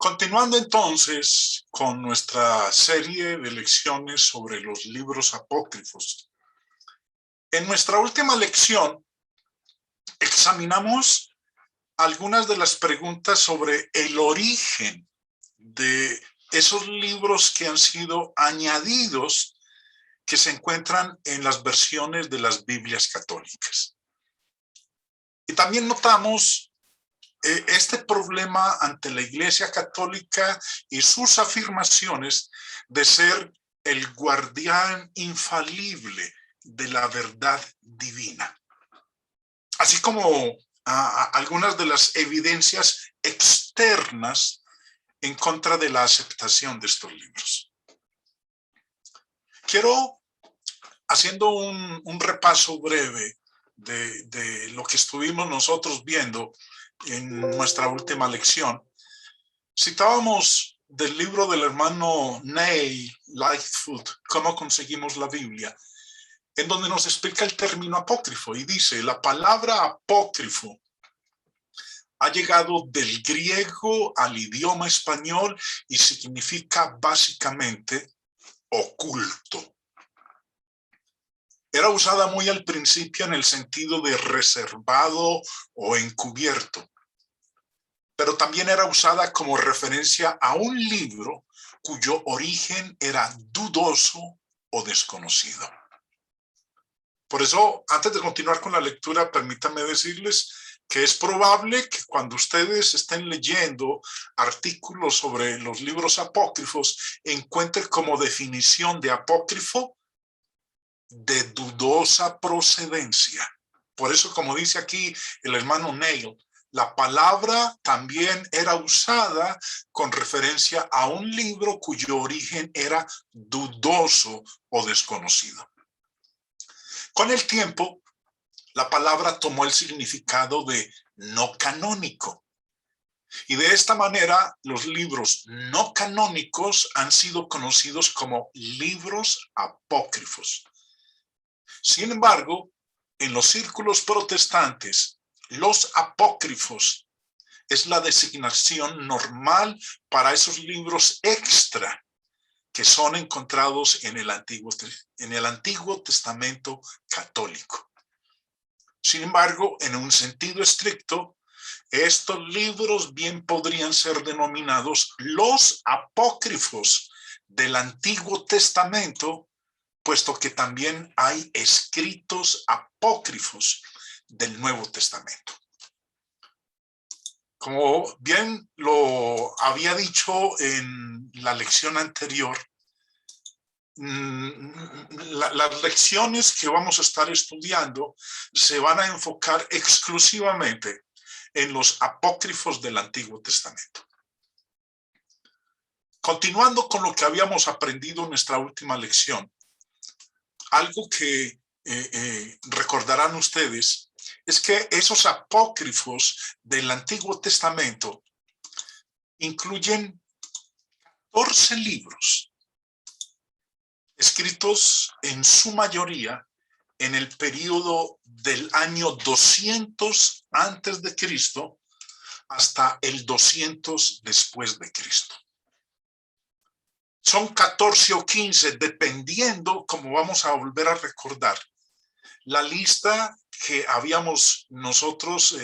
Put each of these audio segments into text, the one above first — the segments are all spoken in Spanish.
Continuando entonces con nuestra serie de lecciones sobre los libros apócrifos. En nuestra última lección examinamos algunas de las preguntas sobre el origen de esos libros que han sido añadidos que se encuentran en las versiones de las Biblias católicas. Y también notamos este problema ante la Iglesia Católica y sus afirmaciones de ser el guardián infalible de la verdad divina, así como algunas de las evidencias externas en contra de la aceptación de estos libros. Quiero, haciendo un repaso breve de lo que estuvimos nosotros viendo en nuestra última lección, citábamos del libro del hermano Neil Lightfoot, Cómo conseguimos la Biblia, en donde nos explica el término apócrifo y dice: la palabra apócrifo ha llegado del griego al idioma español y significa básicamente oculto. Era usada muy al principio en el sentido de reservado o encubierto, pero también era usada como referencia a un libro cuyo origen era dudoso o desconocido. Por eso, antes de continuar con la lectura, permítanme decirles que es probable que cuando ustedes estén leyendo artículos sobre los libros apócrifos, encuentren como definición de apócrifo de dudosa procedencia. Por eso, como dice aquí el hermano Neil, la palabra también era usada con referencia a un libro cuyo origen era dudoso o desconocido. Con el tiempo, la palabra tomó el significado de no canónico. Y de esta manera, los libros no canónicos han sido conocidos como libros apócrifos. Sin embargo, en los círculos protestantes, los apócrifos es la designación normal para esos libros extra que son encontrados en el Antiguo Testamento católico. Sin embargo, en un sentido estricto, estos libros bien podrían ser denominados los apócrifos del Antiguo Testamento, puesto que también hay escritos apócrifos del Nuevo Testamento. Como bien lo había dicho en la lección anterior, las lecciones que vamos a estar estudiando se van a enfocar exclusivamente en los apócrifos del Antiguo Testamento. Continuando con lo que habíamos aprendido en nuestra última lección, algo que recordarán ustedes es que esos apócrifos del Antiguo Testamento incluyen 14 libros escritos en su mayoría en el periodo del año 200 antes de Cristo hasta el 200 después de Cristo. Son 14 o 15, dependiendo, como vamos a volver a recordar, la lista que habíamos nosotros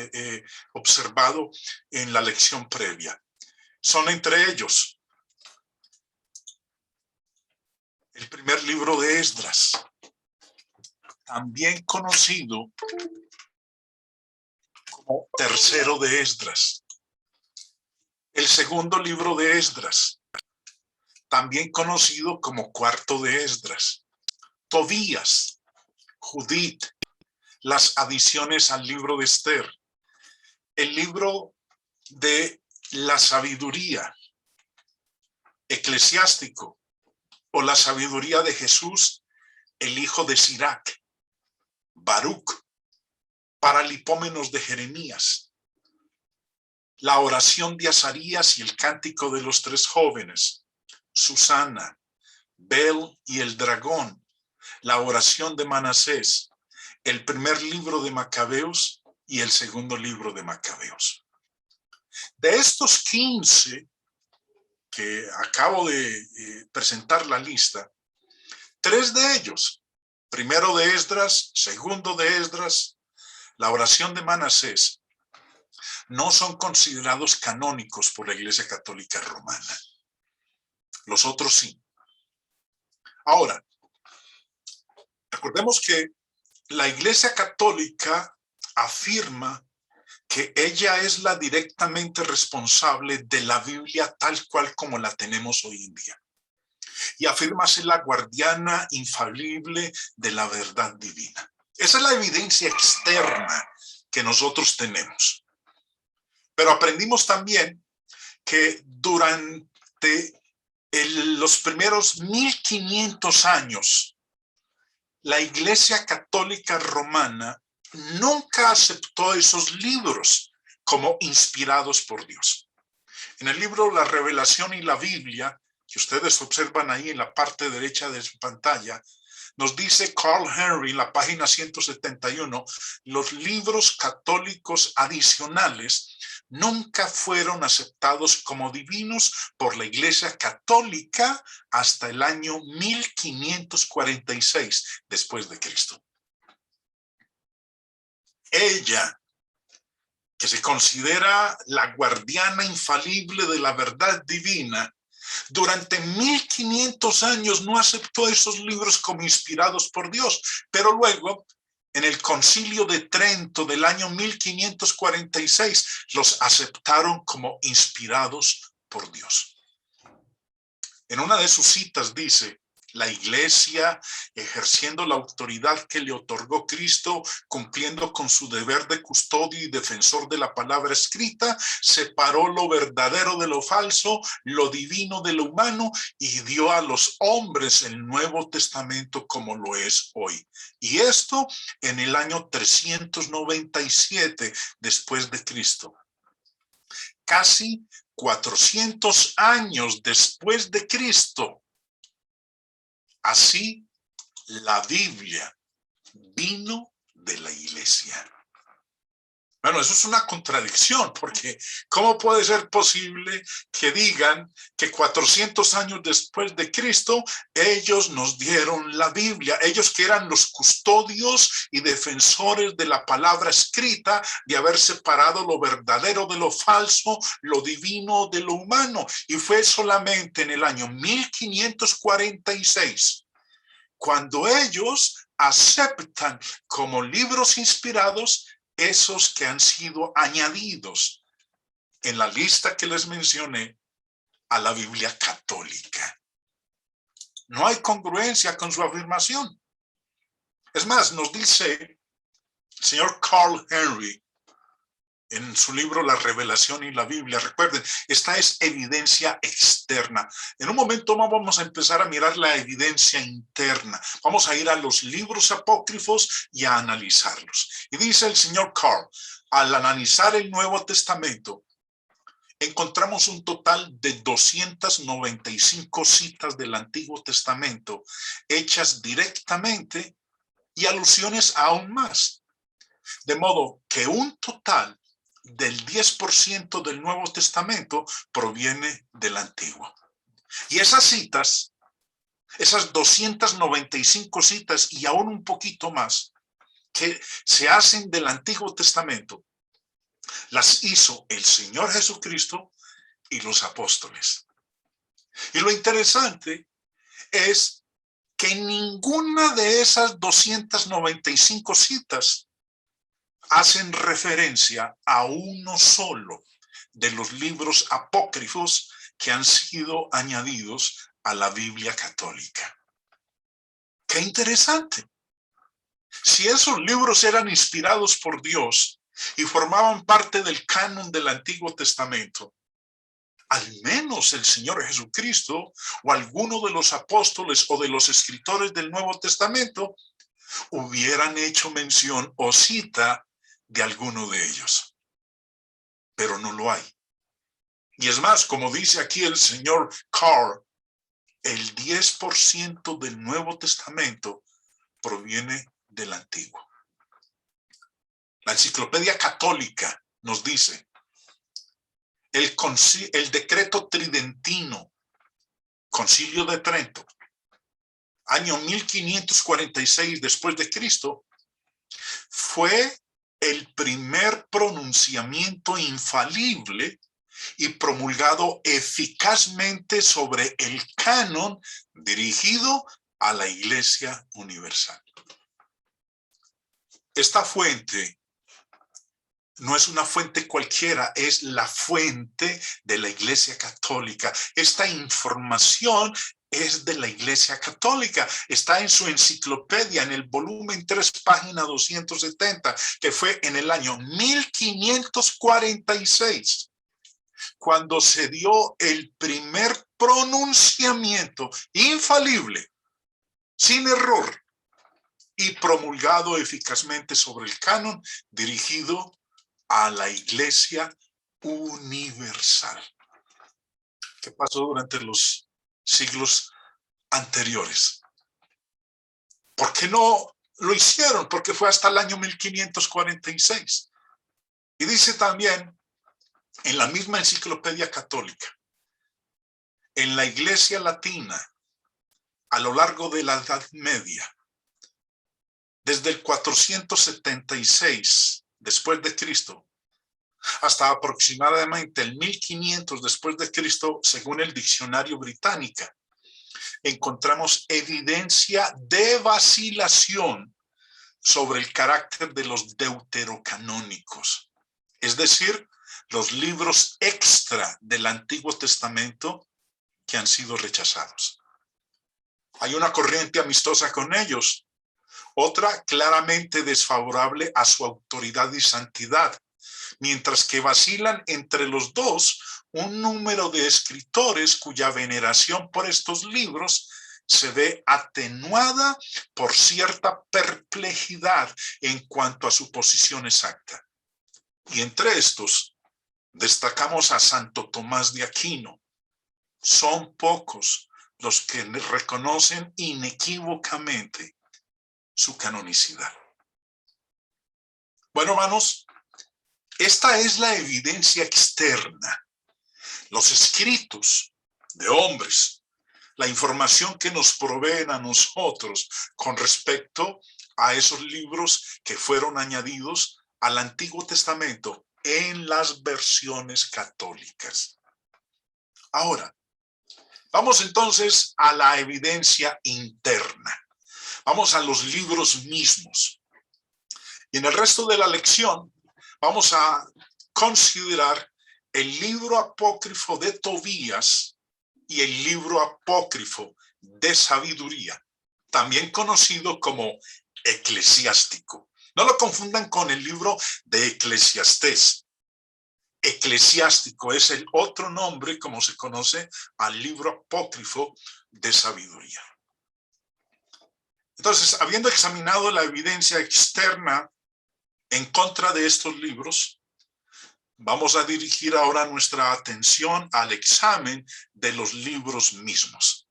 observado en la lección previa. Son entre ellos el primer libro de Esdras, también conocido como tercero de Esdras. El segundo libro de Esdras, también conocido como cuarto de Esdras. Tobías, Judith, las adiciones al libro de Esther, el libro de la sabiduría, Eclesiástico, o la sabiduría de Jesús, el hijo de Sirac, Baruch, Paralipómenos de Jeremías, la oración de Azarías y el cántico de los tres jóvenes, Susana, Bel y el dragón, la oración de Manasés, el primer libro de Macabeos y el segundo libro de Macabeos. De estos 15, que acabo de presentar la lista, 3 de ellos, primero de Esdras, segundo de Esdras, la oración de Manasés, no son considerados canónicos por la Iglesia Católica Romana. Los otros sí. Ahora, recordemos que la Iglesia Católica afirma que ella es la directamente responsable de la Biblia tal cual como la tenemos hoy en día. Y afirma ser la guardiana infalible de la verdad divina. Esa es la evidencia externa que nosotros tenemos. Pero aprendimos también que durante los primeros 1500 años, la Iglesia Católica Romana nunca aceptó esos libros como inspirados por Dios. En el libro La Revelación y la Biblia, que ustedes observan ahí en la parte derecha de su pantalla, nos dice Carl Henry en la página 171, los libros católicos adicionales nunca fueron aceptados como divinos por la Iglesia Católica hasta el año 1546 después de Cristo. Ella, que se considera la guardiana infalible de la verdad divina, durante 1500 años no aceptó esos libros como inspirados por Dios, pero luego en el Concilio de Trento del año 1546 los aceptaron como inspirados por Dios. En una de sus citas dice: la Iglesia, ejerciendo la autoridad que le otorgó Cristo, cumpliendo con su deber de custodio y defensor de la palabra escrita, separó lo verdadero de lo falso, lo divino de lo humano, y dio a los hombres el Nuevo Testamento como lo es hoy. Y esto en el año 397 después de Cristo. Casi 400 años después de Cristo. Así, la Biblia vino de la Iglesia. Bueno, eso es una contradicción, porque ¿cómo puede ser posible que digan que 400 años después de Cristo, ellos nos dieron la Biblia? Ellos que eran los custodios y defensores de la palabra escrita, de haber separado lo verdadero de lo falso, lo divino de lo humano. Y fue solamente en el año 1546 cuando ellos aceptan como libros inspirados esos que han sido añadidos en la lista que les mencioné a la Biblia católica. No hay congruencia con su afirmación. Es más, nos dice el señor Carl Henry en su libro La Revelación y la Biblia. Recuerden, esta es evidencia externa. En un momento vamos a empezar a mirar la evidencia interna. Vamos a ir a los libros apócrifos y a analizarlos. Y dice el señor Carl, al analizar el Nuevo Testamento, encontramos un total de 295 citas del Antiguo Testamento hechas directamente y alusiones aún más. De modo que un total del 10% del Nuevo Testamento proviene del Antiguo. Y esas citas, esas 295 citas y aún un poquito más que se hacen del Antiguo Testamento, las hizo el Señor Jesucristo y los apóstoles. Y lo interesante es que ninguna de esas 295 citas hacen referencia a uno solo de los libros apócrifos que han sido añadidos a la Biblia católica. ¡Qué interesante! Si esos libros eran inspirados por Dios y formaban parte del canon del Antiguo Testamento, al menos el Señor Jesucristo o alguno de los apóstoles o de los escritores del Nuevo Testamento hubieran hecho mención o cita de alguno de ellos, pero no lo hay. Y es más, como dice aquí el señor Carr, el 10% del Nuevo Testamento proviene del Antiguo. La Enciclopedia Católica nos dice, el decreto tridentino Concilio de Trento, año 1546 después de Cristo, fue el primer pronunciamiento infalible y promulgado eficazmente sobre el canon dirigido a la Iglesia Universal. Esta fuente no es una fuente cualquiera, es la fuente de la Iglesia Católica. Esta información es de la Iglesia Católica. Está en su enciclopedia, en el volumen 3, página 270, que fue en el año 1546, cuando se dio el primer pronunciamiento infalible, sin error, y promulgado eficazmente sobre el canon dirigido a la Iglesia Universal. ¿Qué pasó durante los siglos anteriores? ¿Por qué no lo hicieron? Porque fue hasta el año 1546. Y dice también en la misma enciclopedia católica, en la Iglesia Latina, a lo largo de la Edad Media, desde el 476 después de Cristo hasta aproximadamente el 1500 después de Cristo, según el diccionario británico, encontramos evidencia de vacilación sobre el carácter de los deuterocanónicos, es decir, los libros extra del Antiguo Testamento que han sido rechazados. Hay una corriente amistosa con ellos, otra claramente desfavorable a su autoridad y santidad, mientras que vacilan entre los dos un número de escritores cuya veneración por estos libros se ve atenuada por cierta perplejidad en cuanto a su posición exacta. Y entre estos destacamos a Santo Tomás de Aquino. Son pocos los que reconocen inequívocamente su canonicidad. Bueno, hermanos, esta es la evidencia externa, los escritos de hombres, la información que nos proveen a nosotros con respecto a esos libros que fueron añadidos al Antiguo Testamento en las versiones católicas. Ahora, vamos entonces a la evidencia interna. Vamos a los libros mismos. Y en el resto de la lección vamos a considerar el libro apócrifo de Tobías y el libro apócrifo de sabiduría, también conocido como eclesiástico. No lo confundan con el libro de Eclesiastés. Eclesiástico es el otro nombre, como se conoce al libro apócrifo de sabiduría. Entonces, habiendo examinado la evidencia externa en contra de estos libros, vamos a dirigir ahora nuestra atención al examen de los libros mismos.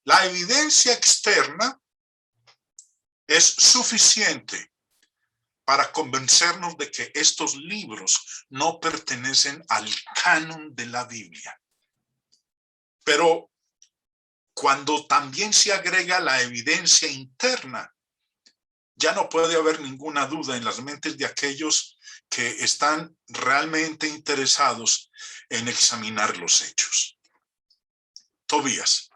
La evidencia externa es suficiente para convencernos de que estos libros no pertenecen al canon de la Biblia. Pero cuando también se agrega la evidencia interna, ya no puede haber ninguna duda en las mentes de aquellos que están realmente interesados en examinar los hechos. Tobías.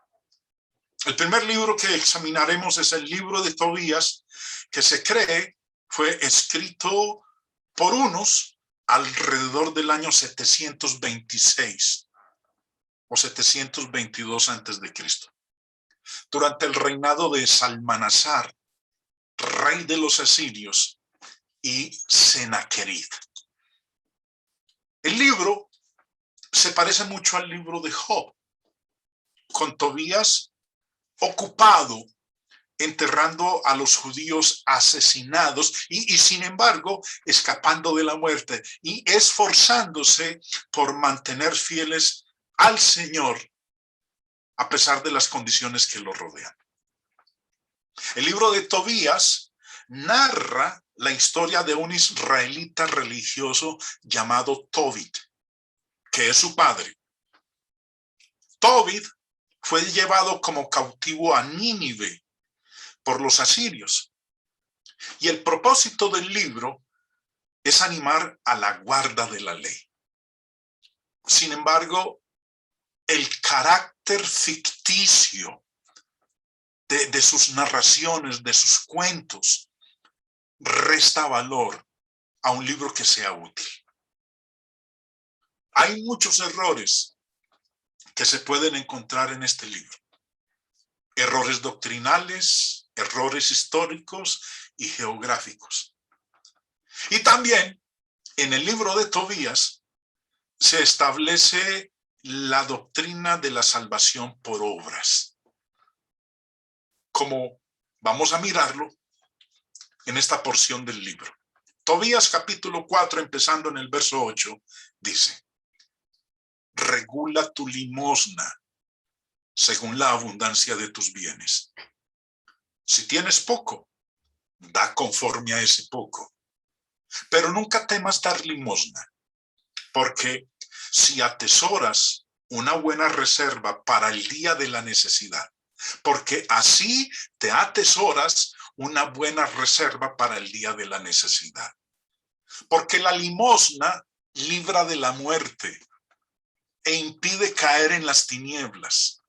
El primer libro que examinaremos es el libro de Tobías, que se cree fue escrito por unos alrededor del año 726 o 722 antes de Cristo, durante el reinado de Salmanasar, rey de los asirios, y Sennacherib. El libro se parece mucho al libro de Job, con Tobías ocupado enterrando a los judíos asesinados y sin embargo escapando de la muerte y esforzándose por mantener fieles al Señor a pesar de las condiciones que lo rodean. El libro de Tobías narra la historia de un israelita religioso llamado Tobit, que es su padre. Tobit fue llevado como cautivo a Nínive por los asirios. Y el propósito del libro es animar a la guarda de la ley. Sin embargo, el carácter ficticio de sus narraciones, de sus cuentos, resta valor a un libro que sea útil. Hay muchos errores que se pueden encontrar en este libro. Errores doctrinales, errores históricos y geográficos. Y también en el libro de Tobías se establece la doctrina de la salvación por obras. Como vamos a mirarlo en esta porción del libro. Tobías capítulo 4, empezando en el verso 8, dice: regula tu limosna según la abundancia de tus bienes. Si tienes poco, da conforme a ese poco. Pero nunca temas dar limosna, porque si atesoras una buena reserva para el día de la necesidad, porque así te atesoras una buena reserva para el día de la necesidad. Porque la limosna libra de la muerte e impide caer en las tinieblas.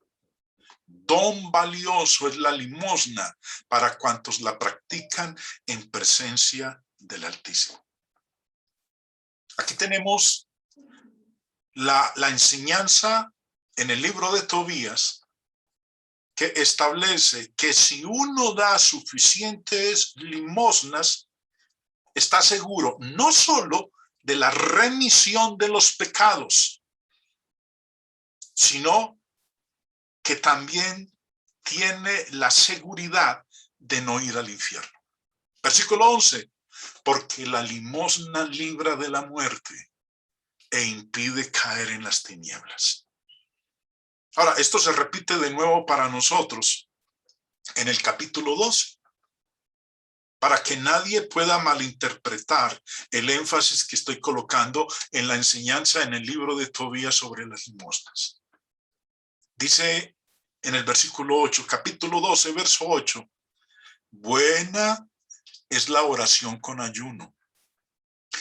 Don valioso es la limosna para cuantos la practican en presencia del Altísimo. Aquí tenemos la enseñanza en el libro de Tobías que establece que si uno da suficientes limosnas, está seguro no solo de la remisión de los pecados, sino que también tiene la seguridad de no ir al infierno. Versículo 11, porque la limosna libra de la muerte e impide caer en las tinieblas. Ahora, esto se repite de nuevo para nosotros en el capítulo 12, para que nadie pueda malinterpretar el énfasis que estoy colocando en la enseñanza en el libro de Tobías sobre las limosnas. Dice en el versículo 8, capítulo 12, verso 8, buena es la oración con ayuno,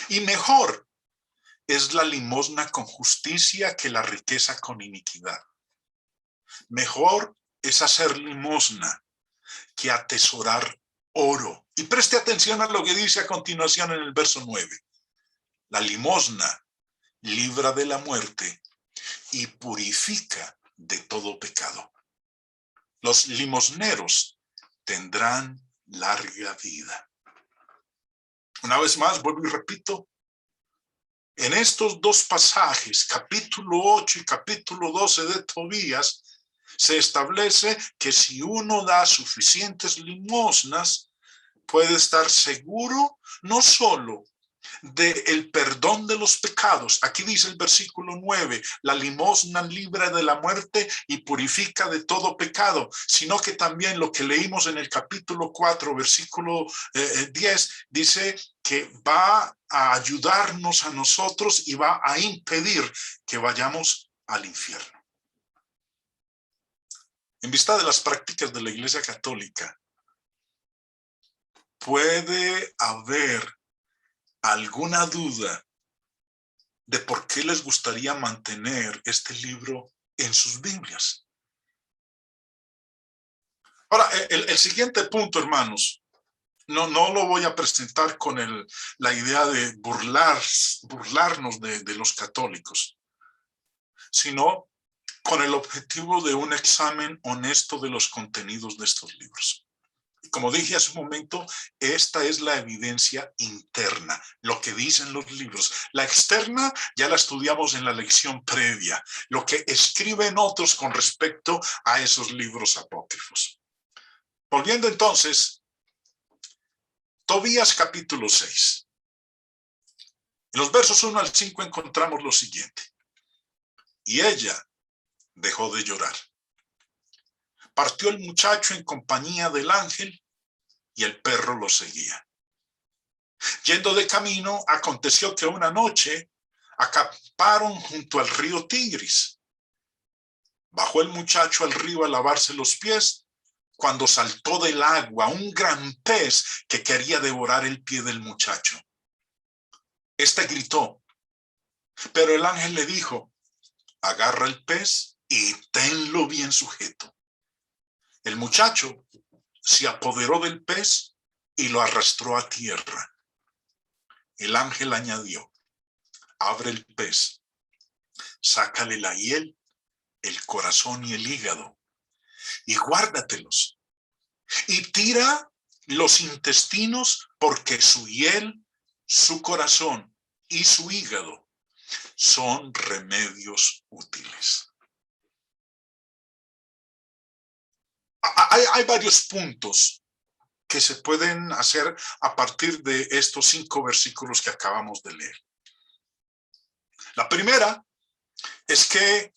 y mejor es la limosna con justicia que la riqueza con iniquidad. Mejor es hacer limosna que atesorar oro. Y preste atención a lo que dice a continuación en el verso 9. La limosna libra de la muerte y purifica de todo pecado. Los limosneros tendrán larga vida. Una vez más, vuelvo y repito, en estos dos pasajes, capítulo 8 y capítulo 12 de Tobías, se establece que si uno da suficientes limosnas, puede estar seguro no solo del perdón de los pecados. Aquí dice el versículo 9, la limosna libra de la muerte y purifica de todo pecado, sino que también lo que leímos en el capítulo 4, versículo 10, dice que va a ayudarnos a nosotros y va a impedir que vayamos al infierno. En vista de las prácticas de la Iglesia Católica, puede haber alguna duda de por qué les gustaría mantener este libro en sus Biblias. Ahora, el siguiente punto, hermanos, no lo voy a presentar con la idea de burlarnos de los católicos, sino con el objetivo de un examen honesto de los contenidos de estos libros. Y como dije hace un momento, esta es la evidencia interna, lo que dicen los libros. La externa ya la estudiamos en la lección previa, lo que escriben otros con respecto a esos libros apócrifos. Volviendo entonces, Tobías capítulo 6. En los versos 1 al 5 encontramos lo siguiente. Y ella dejó de llorar. Partió el muchacho en compañía del ángel y el perro lo seguía. Yendo de camino, aconteció que una noche acamparon junto al río Tigris. Bajó el muchacho al río a lavarse los pies cuando saltó del agua un gran pez que quería devorar el pie del muchacho. Este gritó, pero el ángel le dijo, agarra el pez y tenlo bien sujeto. El muchacho se apoderó del pez y lo arrastró a tierra. El ángel añadió, abre el pez, sácale la hiel, el corazón y el hígado, y guárdatelos. Y tira los intestinos, porque su hiel, su corazón y su hígado son remedios útiles. Hay varios puntos que se pueden hacer a partir de estos 5 versículos que acabamos de leer. La primera es que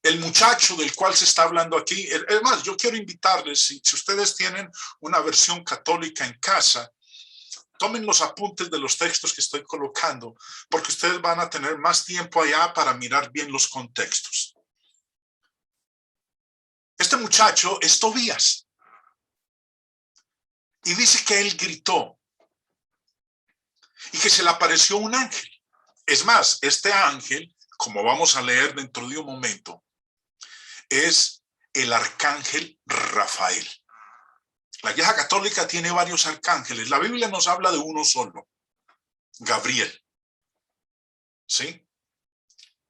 el muchacho del cual se está hablando aquí, es más, yo quiero invitarles, si ustedes tienen una versión católica en casa, tomen los apuntes de los textos que estoy colocando, porque ustedes van a tener más tiempo allá para mirar bien los contextos. Este muchacho es Tobías. Y dice que él gritó y que se le apareció un ángel. Es más, este ángel, como vamos a leer dentro de un momento, es el arcángel Rafael. La Iglesia Católica tiene varios arcángeles. La Biblia nos habla de uno solo, Gabriel. ¿Sí?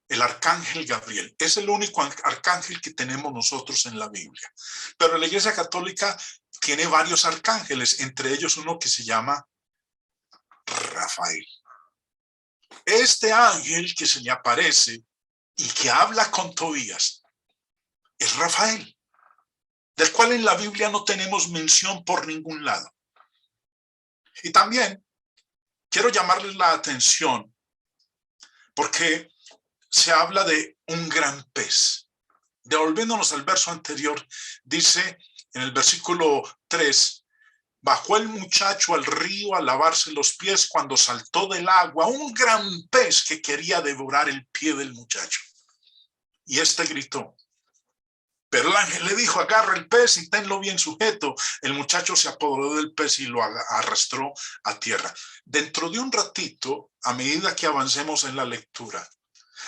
El arcángel Gabriel es el único arcángel que tenemos nosotros en la Biblia. Pero la Iglesia Católica tiene varios arcángeles, entre ellos uno que se llama Rafael. Este ángel que se le aparece y que habla con Tobías es Rafael, del cual en la Biblia no tenemos mención por ningún lado. Y también quiero llamarles la atención porque se habla de un gran pez. Devolviéndonos al verso anterior, dice en el versículo 3, bajó el muchacho al río a lavarse los pies cuando saltó del agua un gran pez que quería devorar el pie del muchacho. Y este gritó, pero el ángel le dijo, agarra el pez y tenlo bien sujeto. El muchacho se apoderó del pez y lo arrastró a tierra. Dentro de un ratito, a medida que avancemos en la lectura,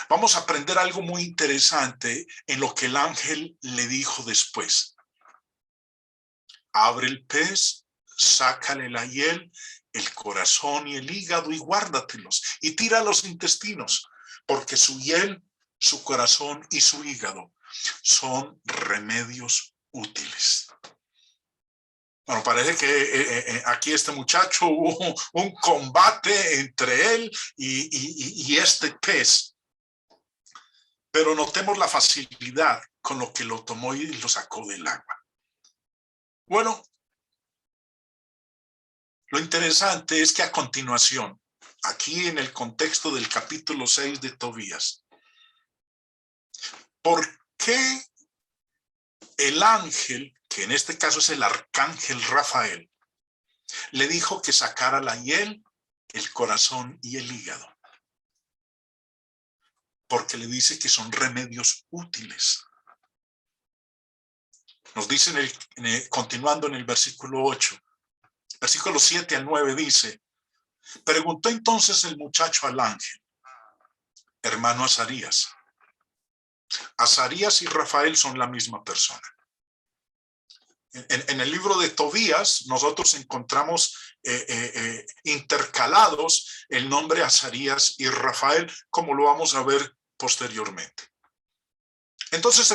vamos a aprender algo muy interesante en lo que el ángel le dijo después. Abre el pez, sácale la hiel, el corazón y el hígado y guárdatelos. Y tira los intestinos, porque su hiel, su corazón y su hígado son remedios útiles. Bueno, parece que aquí este muchacho hubo un combate entre él y este pez. Pero notemos la facilidad con lo que lo tomó y lo sacó del agua. Bueno, lo interesante es que a continuación, aquí en el contexto del capítulo 6 de Tobías, ¿por qué el ángel, que en este caso es el arcángel Rafael, le dijo que sacara la hiel, el corazón y el hígado? Porque le dice que son remedios útiles. Nos dice, continuando en el versículo 8, versículo 7 al 9 dice, preguntó entonces el muchacho al ángel, hermano Azarías. Azarías y Rafael son la misma persona. En el libro de Tobías nosotros encontramos intercalados el nombre Azarías y Rafael, como lo vamos a ver posteriormente. Entonces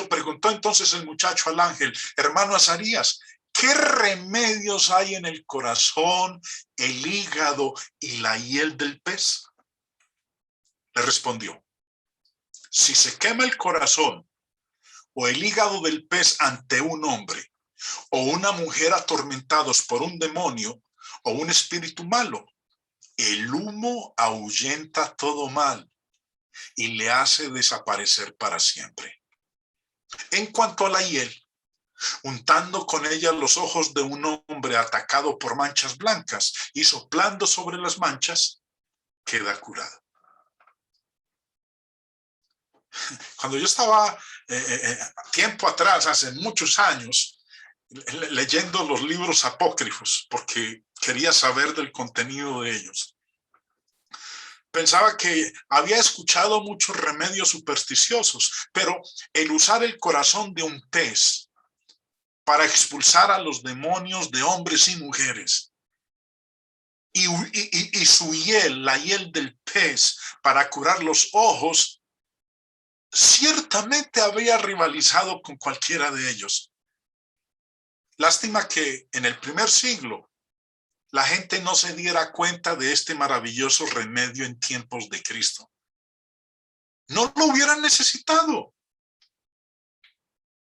preguntó entonces el muchacho al ángel, hermano Azarías, ¿qué remedios hay en el corazón, el hígado y la hiel del pez? Le respondió, si se quema el corazón o el hígado del pez ante un hombre o una mujer atormentados por un demonio o un espíritu malo, el humo ahuyenta todo mal y le hace desaparecer para siempre. En cuanto a la hiel, untando con ella los ojos de un hombre atacado por manchas blancas y soplando sobre las manchas, queda curado. Cuando yo estaba tiempo atrás, hace muchos años, leyendo los libros apócrifos, porque quería saber del contenido de ellos, pensaba que había escuchado muchos remedios supersticiosos, pero el usar el corazón de un pez para expulsar a los demonios de hombres y mujeres, y su hiel, la hiel del pez, para curar los ojos, ciertamente habría rivalizado con cualquiera de ellos. Lástima que en el primer siglo la gente no se diera cuenta de este maravilloso remedio en tiempos de Cristo. No lo hubieran necesitado.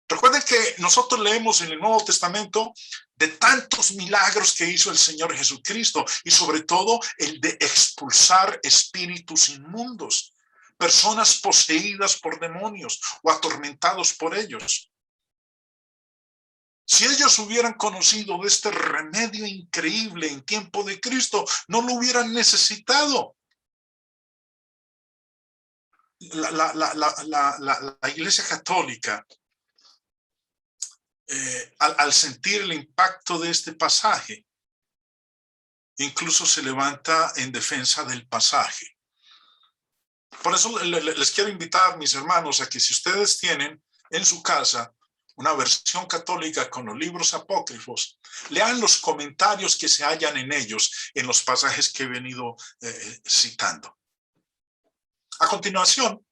Recuerden que nosotros leemos en el Nuevo Testamento de tantos milagros que hizo el Señor Jesucristo, y sobre todo el de expulsar espíritus inmundos, personas poseídas por demonios o atormentados por ellos. Si ellos hubieran conocido de este remedio increíble en tiempo de Cristo, no lo hubieran necesitado. La Iglesia Católica, al sentir el impacto de este pasaje, incluso se levanta en defensa del pasaje. Por eso les quiero invitar, mis hermanos, a que si ustedes tienen en su casa una versión católica con los libros apócrifos, lean los comentarios que se hallan en ellos, en los pasajes que he venido citando. A continuación,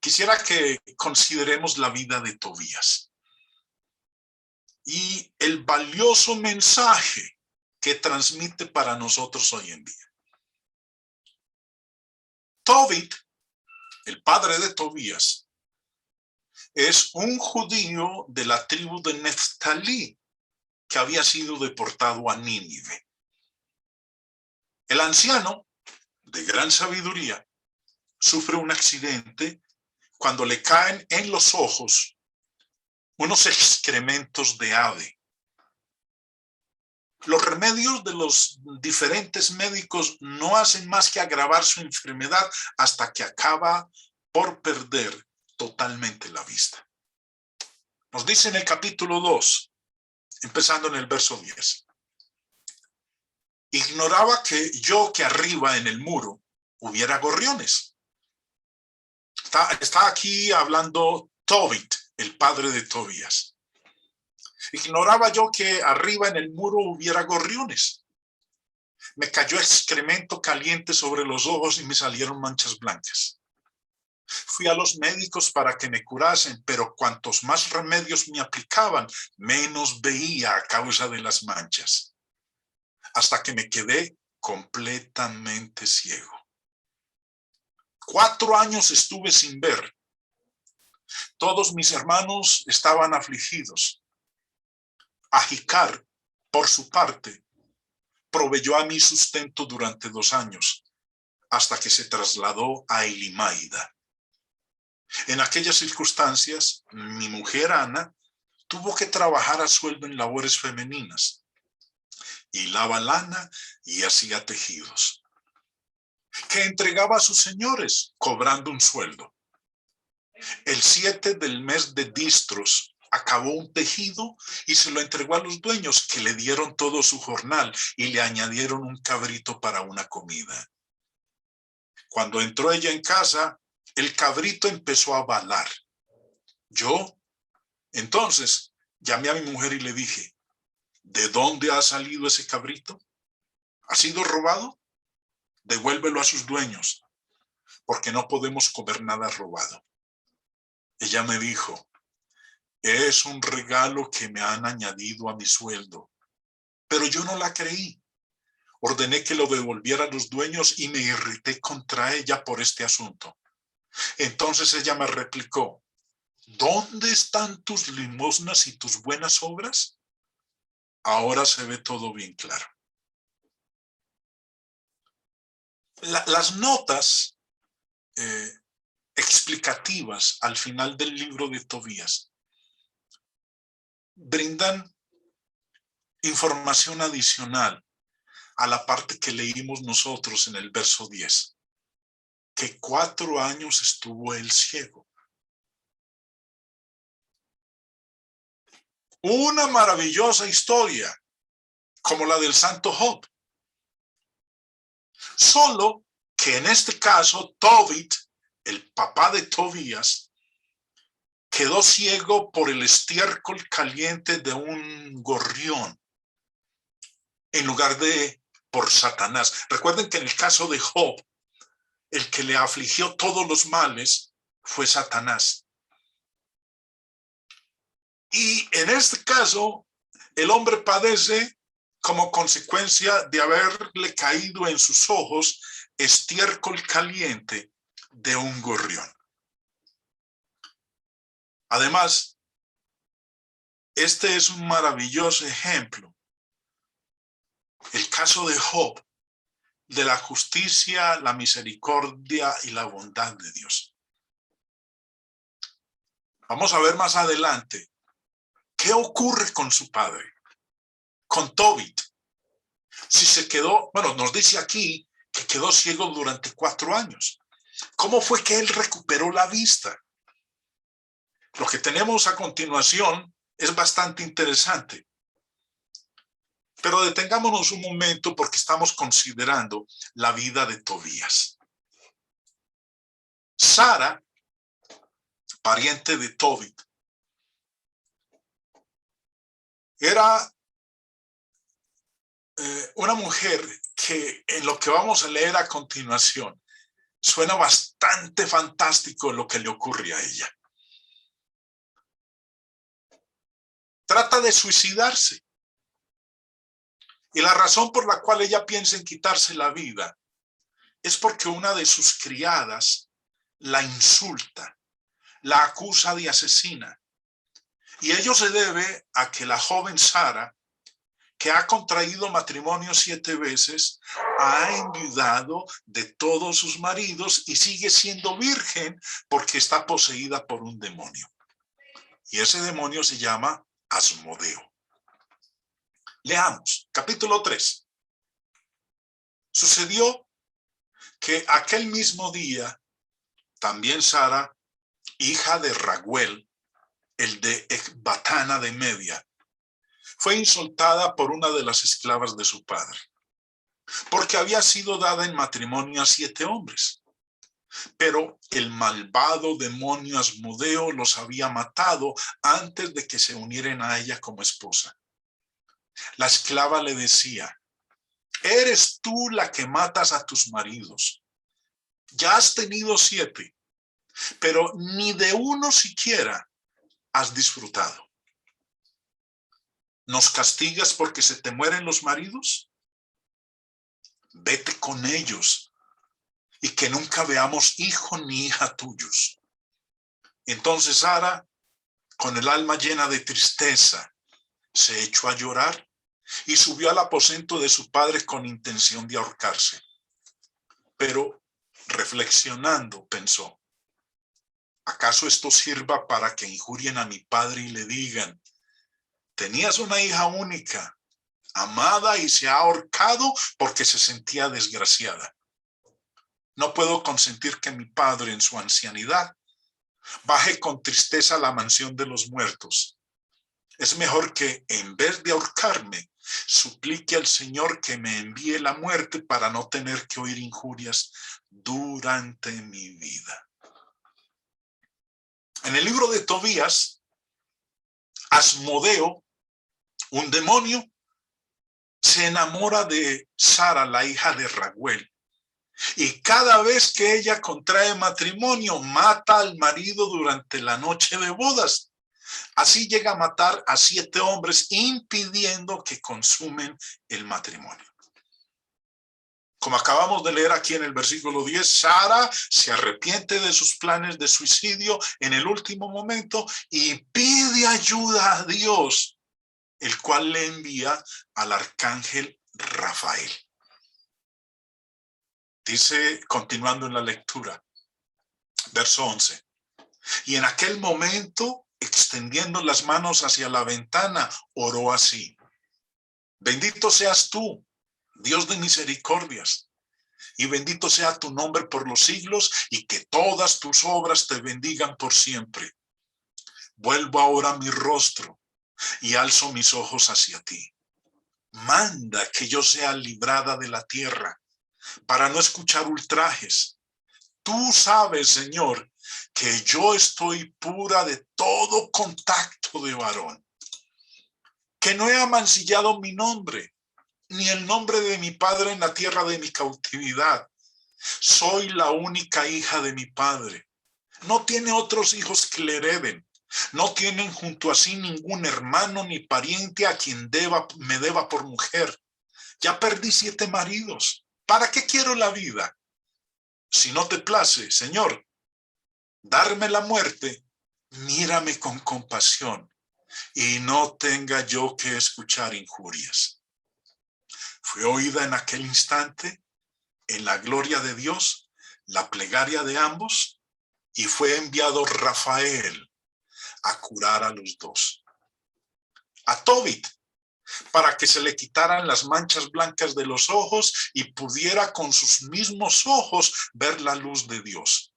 quisiera que consideremos la vida de Tobías y el valioso mensaje que transmite para nosotros hoy en día. Tobit, el padre de Tobías, es un judío de la tribu de Neftalí que había sido deportado a Nínive. El anciano, de gran sabiduría, sufre un accidente cuando le caen en los ojos unos excrementos de ave. Los remedios de los diferentes médicos no hacen más que agravar su enfermedad hasta que acaba por perder totalmente la vista. Nos dice en el capítulo 2, empezando en el verso 10. Ignoraba que arriba en el muro hubiera gorriones. Está aquí hablando Tobit, el padre de Tobías. Ignoraba yo que arriba en el muro hubiera gorriones. Me cayó excremento caliente sobre los ojos y me salieron manchas blancas. Fui a los médicos para que me curasen, pero cuantos más remedios me aplicaban, menos veía a causa de las manchas, hasta que me quedé completamente ciego. 4 años estuve sin ver. Todos mis hermanos estaban afligidos. Ahicar, por su parte, proveyó a mi sustento durante 2 años, hasta que se trasladó a Elimaida. En aquellas circunstancias, mi mujer Ana tuvo que trabajar a sueldo en labores femeninas. Hilaba lana y hacía tejidos, que entregaba a sus señores, cobrando un sueldo. El 7 del mes de Distros acabó un tejido y se lo entregó a los dueños, que le dieron todo su jornal y le añadieron un cabrito para una comida. Cuando entró ella en casa, el cabrito empezó a balar. Yo, entonces, llamé a mi mujer y le dije: ¿de dónde ha salido ese cabrito? ¿Ha sido robado? Devuélvelo a sus dueños, porque no podemos comer nada robado. Ella me dijo: es un regalo que me han añadido a mi sueldo. Pero yo no la creí. Ordené que lo devolviera a los dueños y me irrité contra ella por este asunto. Entonces ella me replicó: ¿dónde están tus limosnas y tus buenas obras? Ahora se ve todo bien claro. Las notas explicativas al final del libro de Tobías brindan información adicional a la parte que leímos nosotros en el verso 10. que 4 años estuvo él ciego. Una maravillosa historia, como la del santo Job. Solo que en este caso, Tobit, el papá de Tobías, quedó ciego por el estiércol caliente de un gorrión, en lugar de por Satanás. Recuerden que en el caso de Job, el que le afligió todos los males fue Satanás. Y en este caso, el hombre padece como consecuencia de haberle caído en sus ojos estiércol caliente de un gorrión. Además, este es un maravilloso ejemplo, el caso de Job, de la justicia, la misericordia y la bondad de Dios. Vamos a ver más adelante qué ocurre con su padre, con Tobit. Si se quedó, bueno, nos dice aquí que quedó ciego durante 4 años. ¿Cómo fue que él recuperó la vista? Lo que tenemos a continuación es bastante interesante. Pero detengámonos un momento porque estamos considerando la vida de Tobías. Sara, pariente de Tobit, era una mujer que en lo que vamos a leer a continuación suena bastante fantástico lo que le ocurre a ella. Trata de suicidarse. Y la razón por la cual ella piensa en quitarse la vida es porque una de sus criadas la insulta, la acusa de asesina. Y ello se debe a que la joven Sara, que ha contraído matrimonio 7 veces, ha enviudado de todos sus maridos y sigue siendo virgen porque está poseída por un demonio. Y ese demonio se llama Asmodeo. Leamos, capítulo 3. Sucedió que aquel mismo día, también Sara, hija de Raguel, el de Ecbatana de Media, fue insultada por una de las esclavas de su padre, porque había sido dada en matrimonio a 7 hombres. Pero el malvado demonio Asmodeo los había matado antes de que se unieran a ella como esposa. La esclava le decía: eres tú la que matas a tus maridos. Ya has tenido 7, pero ni de uno siquiera has disfrutado. ¿Nos castigas porque se te mueren los maridos? Vete con ellos y que nunca veamos hijo ni hija tuyos. Entonces Sara, con el alma llena de tristeza, se echó a llorar y subió al aposento de su padre con intención de ahorcarse. Pero reflexionando pensó: ¿acaso esto sirva para que injurien a mi padre y le digan: tenías una hija única, amada, y se ha ahorcado porque se sentía desgraciada? No puedo consentir que mi padre en su ancianidad baje con tristeza a la mansión de los muertos. Es mejor que, en vez de ahorcarme, suplique al Señor que me envíe la muerte para no tener que oír injurias durante mi vida. En el libro de Tobías, Asmodeo, un demonio, se enamora de Sara, la hija de Raguel. Y cada vez que ella contrae matrimonio, mata al marido durante la noche de bodas. Así llega a matar a 7 hombres, impidiendo que consumen el matrimonio. Como acabamos de leer aquí en el versículo 10, Sara se arrepiente de sus planes de suicidio en el último momento y pide ayuda a Dios, el cual le envía al arcángel Rafael. Dice, continuando en la lectura, verso 11. Y en aquel momento, extendiendo las manos hacia la ventana, oró así: bendito seas tú, Dios de misericordias, y bendito sea tu nombre por los siglos, y que todas tus obras te bendigan por siempre. Vuelvo ahora mi rostro y alzo mis ojos hacia ti. Manda que yo sea librada de la tierra, para no escuchar ultrajes. Tú sabes, Señor, que yo estoy pura de todo contacto de varón, que no he amancillado mi nombre, ni el nombre de mi padre en la tierra de mi cautividad. Soy la única hija de mi padre. No tiene otros hijos que le hereden. No tienen junto a sí ningún hermano ni pariente a quien me deba por mujer. Ya perdí 7 maridos. ¿Para qué quiero la vida? Si no te place, Señor, darme la muerte, mírame con compasión y no tenga yo que escuchar injurias. Fue oída en aquel instante, en la gloria de Dios, la plegaria de ambos, y fue enviado Rafael a curar a los dos. A Tobit, para que se le quitaran las manchas blancas de los ojos y pudiera con sus mismos ojos ver la luz de Dios.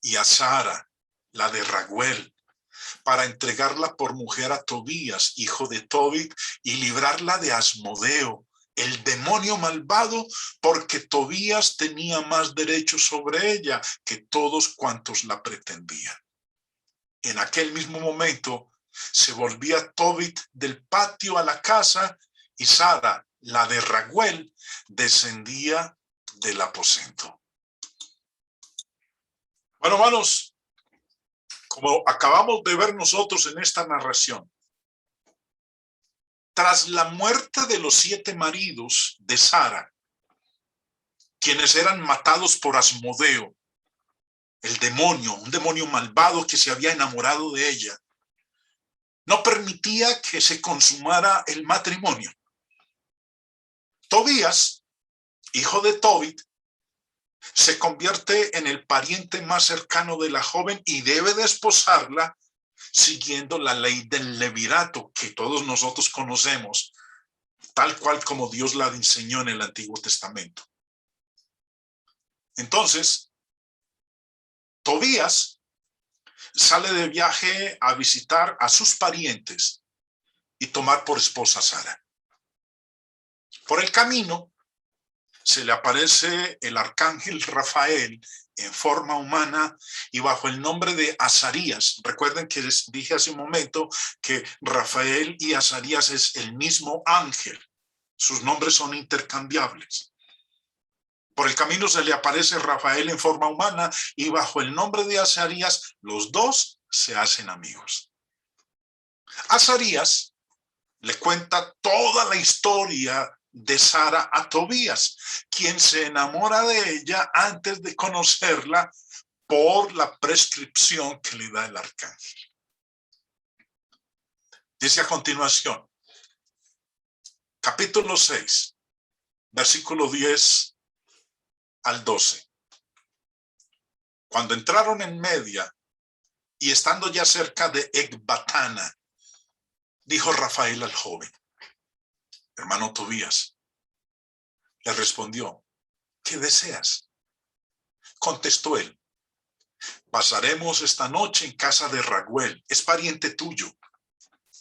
Y a Sara, la de Raguel, para entregarla por mujer a Tobías, hijo de Tobit, y librarla de Asmodeo, el demonio malvado, porque Tobías tenía más derecho sobre ella que todos cuantos la pretendían. En aquel mismo momento se volvía Tobit del patio a la casa, y Sara, la de Raguel, descendía del aposento. Bueno, hermanos, como acabamos de ver nosotros en esta narración, tras la muerte de los 7 maridos de Sara, quienes eran matados por Asmodeo, el demonio, un demonio malvado que se había enamorado de ella, no permitía que se consumara el matrimonio. Tobías, hijo de Tobit, se convierte en el pariente más cercano de la joven y debe desposarla siguiendo la ley del levirato que todos nosotros conocemos, tal cual como Dios la enseñó en el Antiguo Testamento. Entonces, Tobías sale de viaje a visitar a sus parientes y tomar por esposa a Sara. Por el camino se le aparece el arcángel Rafael en forma humana y bajo el nombre de Azarías. Recuerden que les dije hace un momento que Rafael y Azarías es el mismo ángel. Sus nombres son intercambiables. Por el camino se le aparece Rafael en forma humana y bajo el nombre de Azarías los dos se hacen amigos. Azarías le cuenta toda la historia de Sara a Tobías, quien se enamora de ella antes de conocerla por la prescripción que le da el arcángel. Dice a continuación, capítulo 6, versículo 10 al 12. Cuando entraron en Media y estando ya cerca de Ecbatana, dijo Rafael al joven, hermano Tobías. Le respondió, ¿qué deseas? Contestó él, pasaremos esta noche en casa de Raguel, es pariente tuyo,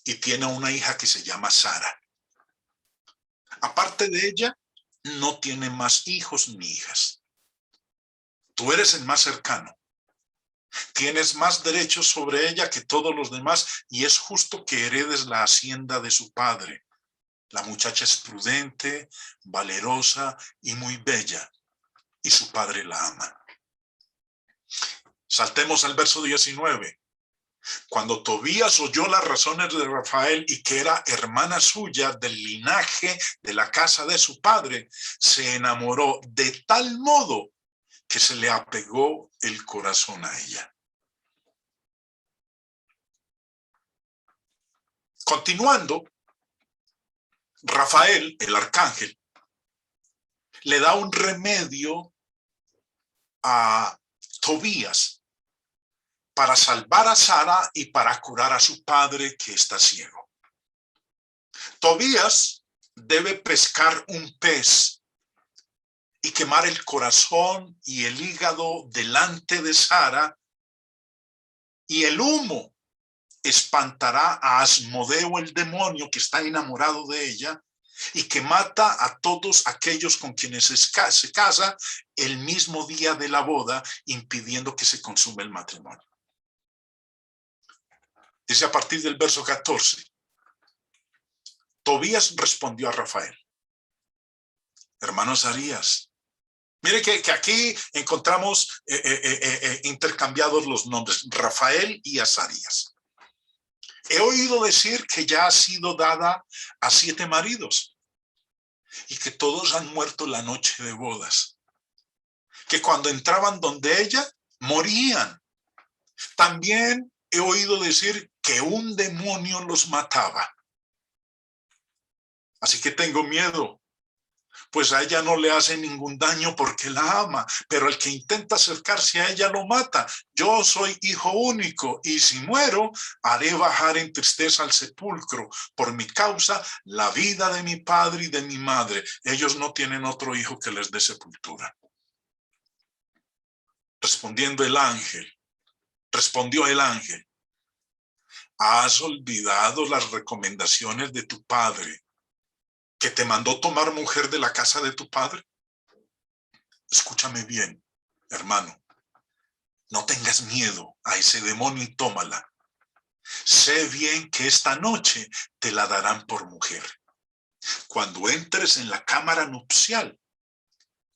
y tiene una hija que se llama Sara. Aparte de ella, no tiene más hijos ni hijas. Tú eres el más cercano. Tienes más derechos sobre ella que todos los demás, y es justo que heredes la hacienda de su padre. La muchacha es prudente, valerosa y muy bella, y su padre la ama. Saltemos al verso 19. Cuando Tobías oyó las razones de Rafael y que era hermana suya del linaje de la casa de su padre, se enamoró de tal modo que se le apegó el corazón a ella. Continuando, Rafael, el arcángel, le da un remedio a Tobías para salvar a Sara y para curar a su padre que está ciego. Tobías debe pescar un pez y quemar el corazón y el hígado delante de Sara, y el humo espantará a Asmodeo el demonio que está enamorado de ella y que mata a todos aquellos con quienes se casa el mismo día de la boda, impidiendo que se consume el matrimonio. Dice a partir del verso 14, Tobías respondió a Rafael: hermano Azarías, mire que aquí encontramos intercambiados los nombres, Rafael y Azarías. He oído decir que ya ha sido dada a 7 maridos y que todos han muerto la noche de bodas, que cuando entraban donde ella morían. También he oído decir que un demonio los mataba. Así que tengo miedo, pues a ella no le hace ningún daño porque la ama, pero el que intenta acercarse a ella lo mata. Yo soy hijo único y si muero, haré bajar en tristeza al sepulcro por mi causa la vida de mi padre y de mi madre. Ellos no tienen otro hijo que les dé sepultura. Respondió el ángel: ¿has olvidado las recomendaciones de tu padre, que te mandó tomar mujer de la casa de tu padre? Escúchame bien, hermano. No tengas miedo a ese demonio y tómala. Sé bien que esta noche te la darán por mujer. Cuando entres en la cámara nupcial,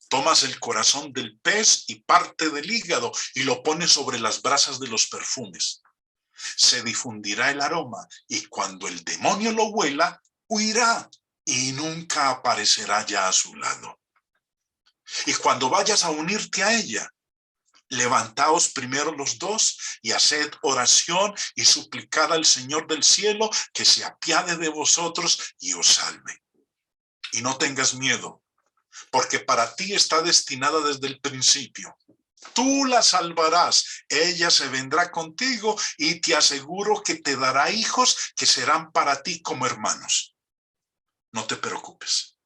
tomas el corazón del pez y parte del hígado y lo pones sobre las brasas de los perfumes. Se difundirá el aroma y cuando el demonio lo huela, huirá y nunca aparecerá ya a su lado. Y cuando vayas a unirte a ella, levantaos primero los dos y haced oración y suplicad al Señor del cielo que se apiade de vosotros y os salve. Y no tengas miedo, porque para ti está destinada desde el principio. Tú la salvarás, ella se vendrá contigo y te aseguro que te dará hijos que serán para ti como hermanos. No te preocupes.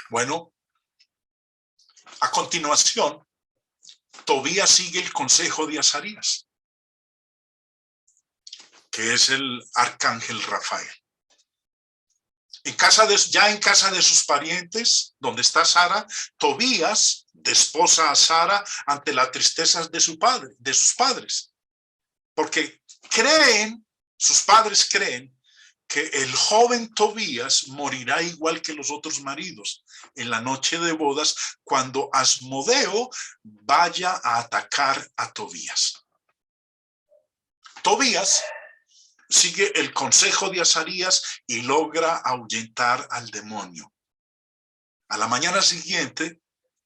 Bueno, a continuación, Tobías sigue el consejo de Azarías, que es el arcángel Rafael. Ya en casa de sus parientes, donde está Sara, Tobías desposa a Sara ante las tristezas de sus padres, porque sus padres creen que el joven Tobías morirá igual que los otros maridos en la noche de bodas cuando Asmodeo vaya a atacar a Tobías. Tobías sigue el consejo de Azarías y logra ahuyentar al demonio. A la mañana siguiente,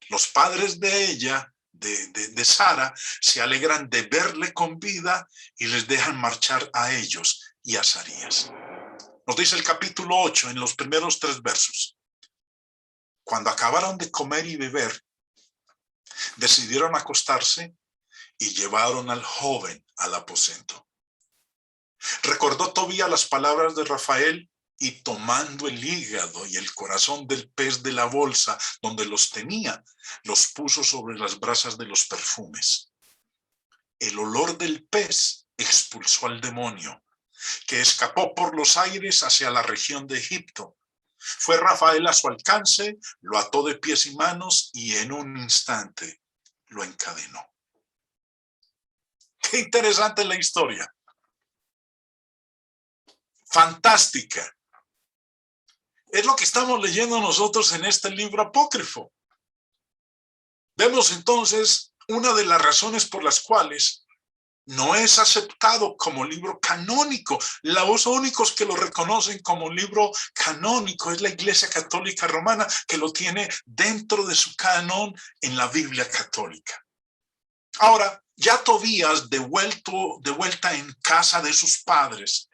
los padres de ella, de Sara, se alegran de verle con vida y les dejan marchar a ellos y a Azarías. Nos dice el capítulo 8 en los primeros 3 versos. Cuando acabaron de comer y beber, decidieron acostarse y llevaron al joven al aposento. Recordó Tobías las palabras de Rafael y tomando el hígado y el corazón del pez de la bolsa donde los tenía, los puso sobre las brasas de los perfumes. El olor del pez expulsó al demonio, que escapó por los aires hacia la región de Egipto. Fue Rafael a su alcance, lo ató de pies y manos y en un instante lo encadenó. Qué interesante la historia. Fantástica. Es lo que estamos leyendo nosotros en este libro apócrifo. Vemos entonces una de las razones por las cuales no es aceptado como libro canónico. Los únicos que lo reconocen como libro canónico es la Iglesia Católica Romana, que lo tiene dentro de su canon en la Biblia católica. Ahora, ya Tobías, de vuelta en casa de sus padres,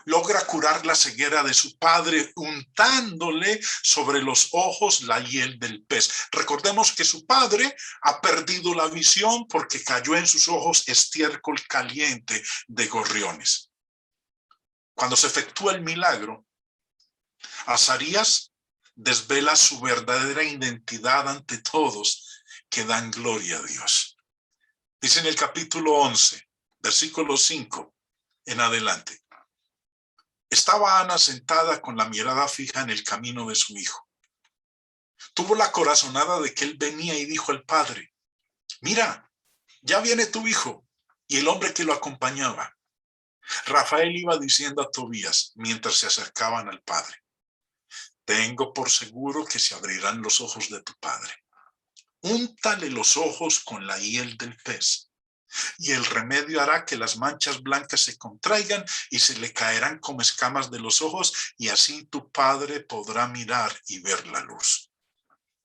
logra curar la ceguera de su padre untándole sobre los ojos la hiel del pez. Recordemos que su padre ha perdido la visión porque cayó en sus ojos estiércol caliente de gorriones. Cuando se efectúa el milagro, Azarías desvela su verdadera identidad ante todos que dan gloria a Dios. Dice en el capítulo 11, versículo 5 en adelante. Estaba Ana sentada con la mirada fija en el camino de su hijo. Tuvo la corazonada de que él venía y dijo al padre: mira, ya viene tu hijo. Y el hombre que lo acompañaba. Rafael iba diciendo a Tobías mientras se acercaban al padre: tengo por seguro que se abrirán los ojos de tu padre. Úntale los ojos con la hiel del pez, y el remedio hará que las manchas blancas se contraigan y se le caerán como escamas de los ojos, y así tu padre podrá mirar y ver la luz.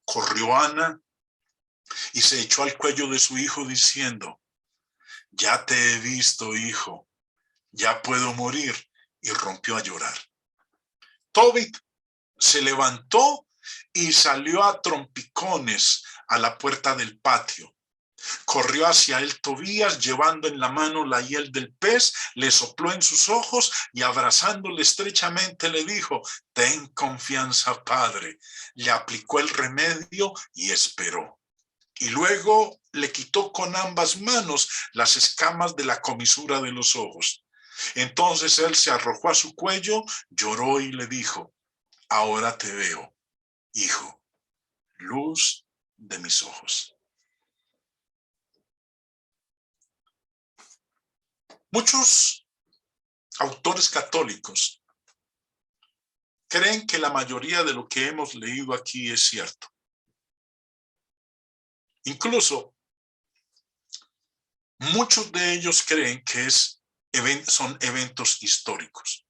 Corrió Ana y se echó al cuello de su hijo diciendo: ya te he visto, hijo, ya puedo morir, y rompió a llorar. Tobit se levantó y salió a trompicones a la puerta del patio. Corrió hacia él Tobías, llevando en la mano la hiel del pez, le sopló en sus ojos y abrazándole estrechamente le dijo: ten confianza, padre. Le aplicó el remedio y esperó. Y luego le quitó con ambas manos las escamas de la comisura de los ojos. Entonces él se arrojó a su cuello, lloró y le dijo: ahora te veo, hijo, luz de mis ojos. Muchos autores católicos creen que la mayoría de lo que hemos leído aquí es cierto. Incluso muchos de ellos creen que son eventos históricos.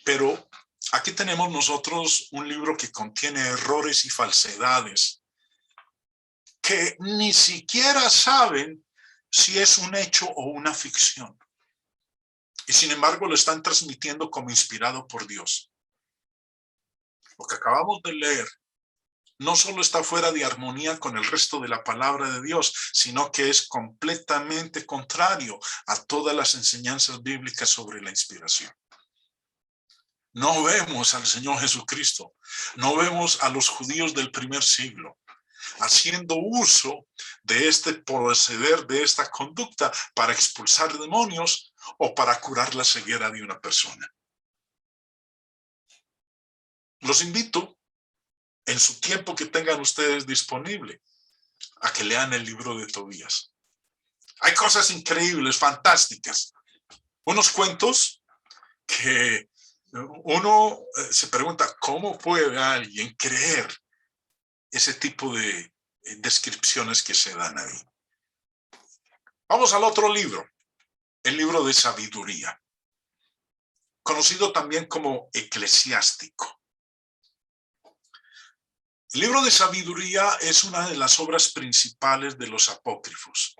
Pero aquí tenemos nosotros un libro que contiene errores y falsedades que ni siquiera saben si es un hecho o una ficción. Y sin embargo lo están transmitiendo como inspirado por Dios. Lo que acabamos de leer no solo está fuera de armonía con el resto de la palabra de Dios, sino que es completamente contrario a todas las enseñanzas bíblicas sobre la inspiración. No vemos al Señor Jesucristo, no vemos a los judíos del primer siglo haciendo uso de este proceder, de esta conducta para expulsar demonios o para curar la ceguera de una persona. Los invito, en su tiempo que tengan ustedes disponible, a que lean el libro de Tobías. Hay cosas increíbles, fantásticas. Unos cuentos que uno se pregunta, ¿cómo puede alguien creer ese tipo de descripciones que se dan ahí? Vamos al otro libro, el libro de sabiduría, conocido también como eclesiástico. El libro de sabiduría es una de las obras principales de los apócrifos.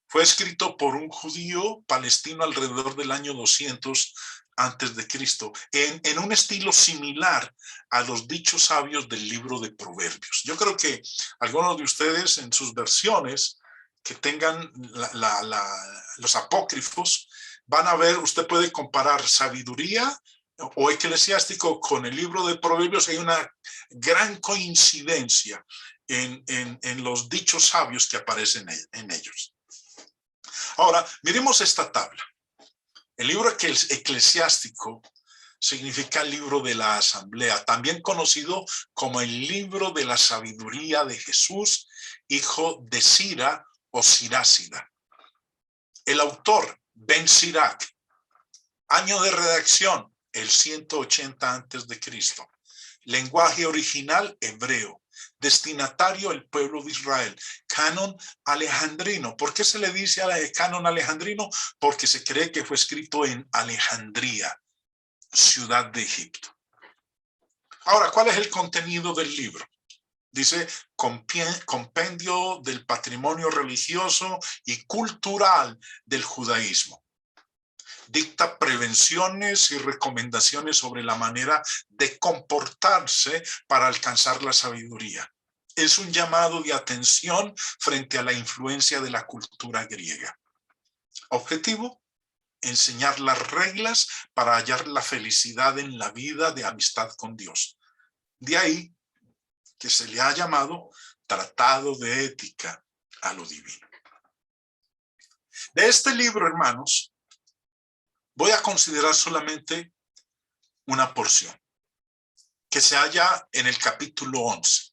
Fue escrito por un judío palestino alrededor del año 200 antes de Cristo, en un estilo similar a los dichos sabios del libro de Proverbios. Yo creo que algunos de ustedes en sus versiones que tengan los apócrifos van a ver, usted puede comparar sabiduría o eclesiástico con el libro de Proverbios. Hay una gran coincidencia en los dichos sabios que aparecen en ellos. Ahora, miremos esta tabla. El libro eclesiástico significa el libro de la asamblea, también conocido como el libro de la sabiduría de Jesús, hijo de Sira o Sirácida. El autor, Ben Sirac. Año de redacción, el 180 antes de Cristo. Lenguaje original, hebreo. Destinatario, el pueblo de Israel. Canon alejandrino. ¿Por qué se le dice canon alejandrino? Porque se cree que fue escrito en Alejandría, ciudad de Egipto. Ahora, ¿cuál es el contenido del libro? Dice, compendio del patrimonio religioso y cultural del judaísmo. Dicta prevenciones y recomendaciones sobre la manera de comportarse para alcanzar la sabiduría. Es un llamado de atención frente a la influencia de la cultura griega. Objetivo: enseñar las reglas para hallar la felicidad en la vida de amistad con Dios. De ahí que se le ha llamado Tratado de Ética a lo Divino. De este libro, hermanos, voy a considerar solamente una porción que se halla en el capítulo 11.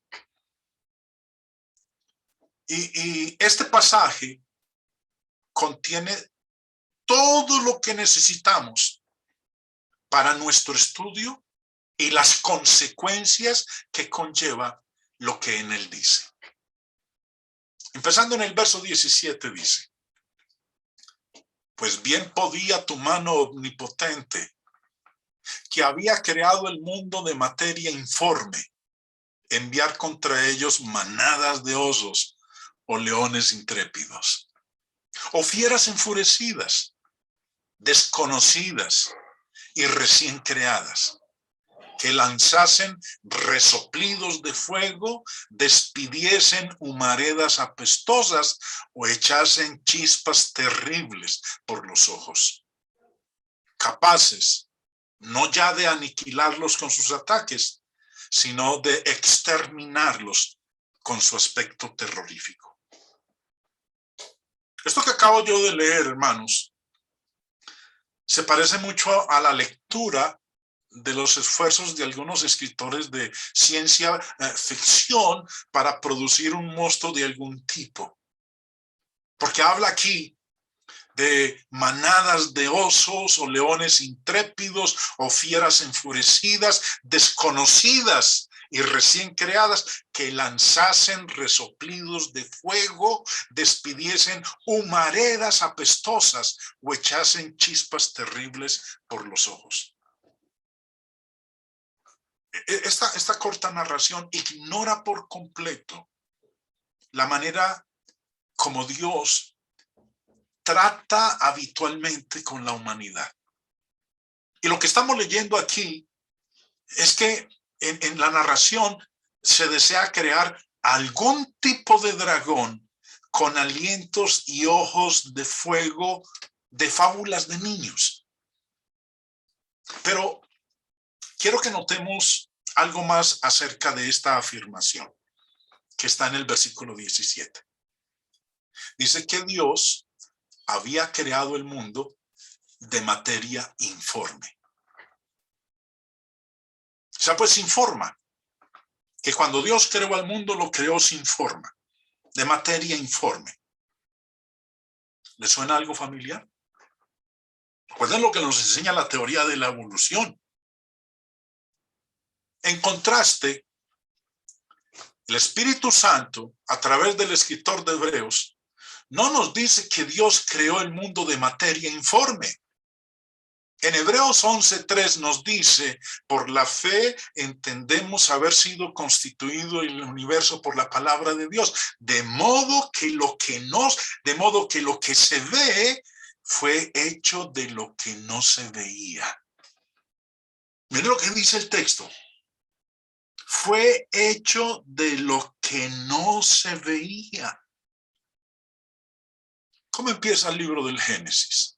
Y este pasaje contiene todo lo que necesitamos para nuestro estudio y las consecuencias que conlleva lo que en él dice. Empezando en el verso 17 dice: pues bien podía tu mano omnipotente, que había creado el mundo de materia informe, enviar contra ellos manadas de osos o leones intrépidos, o fieras enfurecidas, desconocidas y recién creadas, que lanzasen resoplidos de fuego, despidiesen humaredas apestosas o echasen chispas terribles por los ojos, capaces no ya de aniquilarlos con sus ataques, sino de exterminarlos con su aspecto terrorífico. Esto que acabo yo de leer, hermanos, se parece mucho a la lectura de los esfuerzos de algunos escritores de ciencia ficción para producir un monstruo de algún tipo. Porque habla aquí de manadas de osos o leones intrépidos o fieras enfurecidas, desconocidas y recién creadas, que lanzasen resoplidos de fuego, despidiesen humaredas apestosas o echasen chispas terribles por los ojos. Esta corta narración ignora por completo la manera como Dios trata habitualmente con la humanidad. Y lo que estamos leyendo aquí es que en la narración se desea crear algún tipo de dragón con alientos y ojos de fuego de fábulas de niños. Pero quiero que notemos algo más acerca de esta afirmación que está en el versículo 17. Dice que Dios había creado el mundo de materia informe. O sea, pues sin forma. Que cuando Dios creó al mundo, lo creó sin forma, de materia informe. ¿Le suena algo familiar? Recuerden lo que nos enseña la teoría de la evolución. En contraste, el Espíritu Santo, a través del escritor de Hebreos, no nos dice que Dios creó el mundo de materia informe. En Hebreos 11:3 nos dice: por la fe entendemos haber sido constituido el universo por la palabra de Dios, de modo que lo que se ve fue hecho de lo que no se veía. Miren lo que dice el texto. Fue hecho de lo que no se veía. ¿Cómo empieza el libro del Génesis?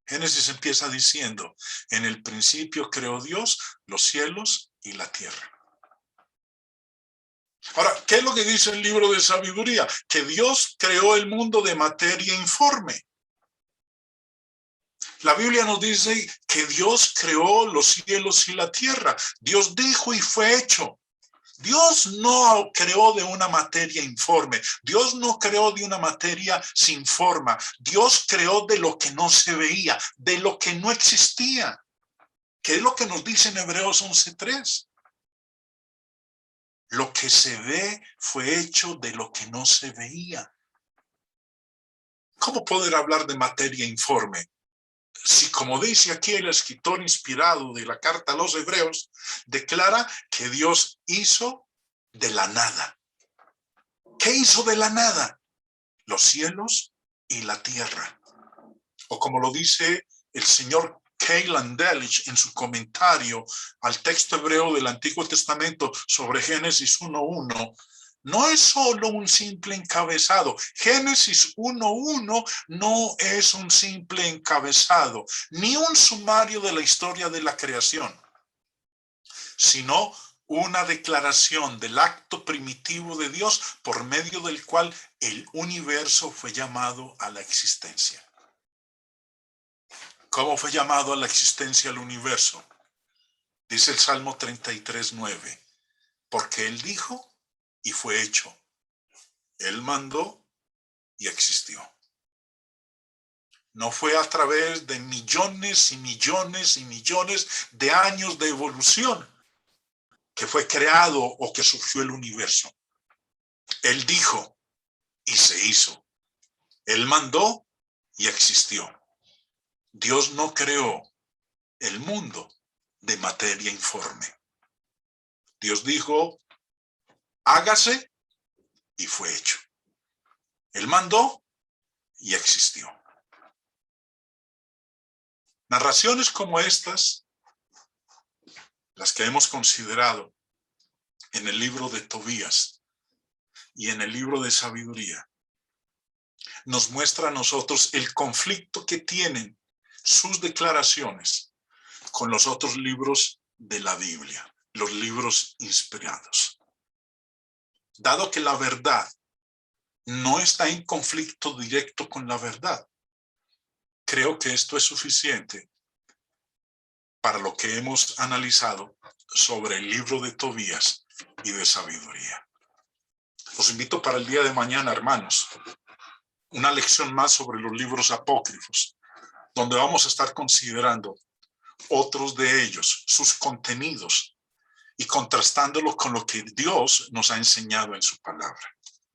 Génesis empieza diciendo: en el principio creó Dios los cielos y la tierra. Ahora, ¿qué es lo que dice el libro de sabiduría? Que Dios creó el mundo de materia informe. La Biblia nos dice que Dios creó los cielos y la tierra. Dios dijo y fue hecho. Dios no creó de una materia informe. Dios no creó de una materia sin forma. Dios creó de lo que no se veía, de lo que no existía. ¿Qué es lo que nos dice en Hebreos 11:3? Lo que se ve fue hecho de lo que no se veía. ¿Cómo poder hablar de materia informe? Si, como dice aquí el escritor inspirado de la carta a los Hebreos, declara que Dios hizo de la nada. ¿Qué hizo de la nada? Los cielos y la tierra. O como lo dice el señor Kaylan Delich en su comentario al texto hebreo del Antiguo Testamento sobre Génesis 1:1, no es solo un simple encabezado. Génesis 1:1 no es un simple encabezado, ni un sumario de la historia de la creación, sino una declaración del acto primitivo de Dios por medio del cual el universo fue llamado a la existencia. ¿Cómo fue llamado a la existencia el universo? Dice el Salmo 33:9, porque Él dijo y fue hecho. Él mandó y existió. No fue a través de millones y millones y millones de años de evolución que fue creado o que surgió el universo. Él dijo y se hizo. Él mandó y existió. Dios no creó el mundo de materia informe. Dios dijo, hágase y fue hecho. Él mandó y existió. Narraciones como estas, las que hemos considerado en el libro de Tobías y en el libro de Sabiduría, nos muestra a nosotros el conflicto que tienen sus declaraciones con los otros libros de la Biblia, los libros inspirados. Dado que la verdad no está en conflicto directo con la verdad, creo que esto es suficiente para lo que hemos analizado sobre el libro de Tobías y de Sabiduría. Los invito para el día de mañana, hermanos, una lección más sobre los libros apócrifos, donde vamos a estar considerando otros de ellos, sus contenidos, y contrastándolo con lo que Dios nos ha enseñado en su palabra.